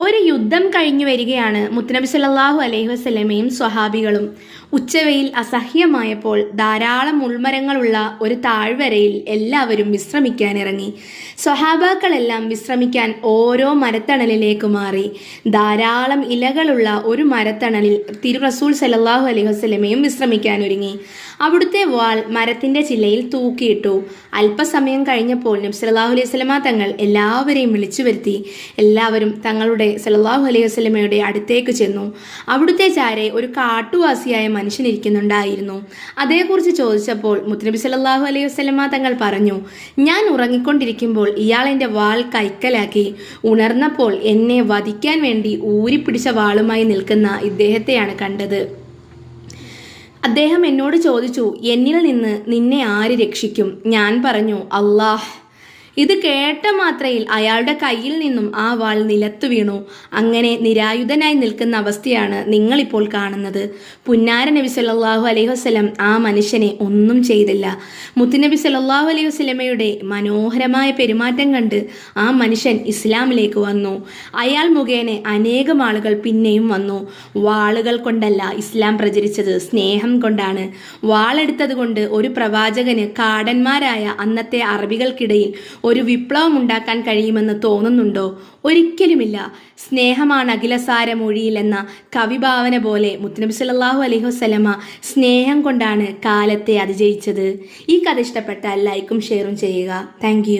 ഒരു യുദ്ധം കഴിഞ്ഞു വരികയാണ്. മുത്തുനബി സല്ലല്ലാഹു അലൈഹി വസല്ലമയും സ്വഹാബികളും. ഉച്ചവെയിൽ അസഹ്യമായപ്പോൾ ധാരാളം മുൾമരങ്ങളുള്ള ഒരു താഴ്വരയിൽ എല്ലാവരും വിശ്രമിക്കാനിറങ്ങി. സ്വഹാബാക്കളെല്ലാം വിശ്രമിക്കാൻ ഓരോ മരത്തണലിലേക്ക് മാറി. ധാരാളം ഇലകളുള്ള ഒരു മരത്തണലിൽ തിരുറസൂൽ സല്ലല്ലാഹു അലൈഹി വസല്ലമയും വിശ്രമിക്കാനൊരുങ്ങി. അവിടുത്തെ വാൾ മരത്തിന്റെ ചില്ലയിൽ തൂക്കിയിട്ടു. അല്പസമയം കഴിഞ്ഞപ്പോൾ നബി സല്ലല്ലാഹു അലൈഹി വസല്ലമ തങ്ങൾ എല്ലാവരെയും വിളിച്ചു വരുത്തി. എല്ലാവരും തങ്ങളുടെ സല്ലല്ലാഹു അലൈഹി വസല്ലമയുടെ അടുത്തേക്ക് ചെന്നു. അവിടുത്തെ ചാരെ ഒരു കാട്ടുവാസിയായ മനുഷ്യനിരിക്കുന്നുണ്ടായിരുന്നു. അതേക്കുറിച്ച് ചോദിച്ചപ്പോൾ മുത്തുനബി സല്ലല്ലാഹു അലൈഹി വസല്ലമ തങ്ങൾ പറഞ്ഞു, ഞാൻ ഉറങ്ങിക്കൊണ്ടിരിക്കുമ്പോൾ ഇയാൾ എൻ്റെ വാൾ കൈക്കലാക്കി. ഉണർന്നപ്പോൾ എന്നെ വധിക്കാൻ വേണ്ടി ഊരിപ്പിടിച്ച വാളുമായി നിൽക്കുന്ന ഇദ്ദേഹത്തെയാണ് കണ്ടത്. അദ്ദേഹം എന്നോട് ചോദിച്ചു, എന്നിൽ നിന്ന് നിന്നെ ആര് രക്ഷിക്കും? ഞാൻ പറഞ്ഞു, അല്ലാഹ്. ഇത് കേട്ട മാത്രയിൽ അയാളുടെ കയ്യിൽ നിന്നും ആ വാൾ നിലത്തു വീണു. അങ്ങനെ നിരായുധനായി നിൽക്കുന്ന അവസ്ഥയാണ് നിങ്ങളിപ്പോൾ കാണുന്നത്. പുന്നാര നബി സല്ലല്ലാഹു അലൈഹി വസല്ലം ആ മനുഷ്യനെ ഒന്നും ചെയ്തില്ല. മുത്തുനബി സല്ലല്ലാഹു അലൈഹി വസല്ലമയുടെ മനോഹരമായ പെരുമാറ്റം കണ്ട് ആ മനുഷ്യൻ ഇസ്ലാമിലേക്ക് വന്നു. അയാൾ മുഖേന അനേകം ആളുകൾ പിന്നെയും വന്നു. വാളുകൾ കൊണ്ടല്ല ഇസ്ലാം പ്രചരിച്ചത്, സ്നേഹം കൊണ്ടാണ്. വാളെടുത്തത് കൊണ്ട് ഒരു പ്രവാചകന് കാടന്മാരായ അന്നത്തെ അറബികൾക്കിടയിൽ ഒരു വിപ്ലവം ഉണ്ടാക്കാൻ കഴിയുമെന്ന് തോന്നുന്നുണ്ടോ? ഒരിക്കലുമില്ല. സ്നേഹമാണ് അഖിലസാരമൊഴിയിൽ എന്ന കവിഭാവന പോലെ മുത്തുനബി സല്ലല്ലാഹു അലൈഹി വസല്ലമ സ്നേഹം കൊണ്ടാണ് കാലത്തെ അതിജയിച്ചത്. ഈ കഥ ഇഷ്ടപ്പെട്ടാൽ ലൈക്കും ഷെയറും ചെയ്യുക. താങ്ക്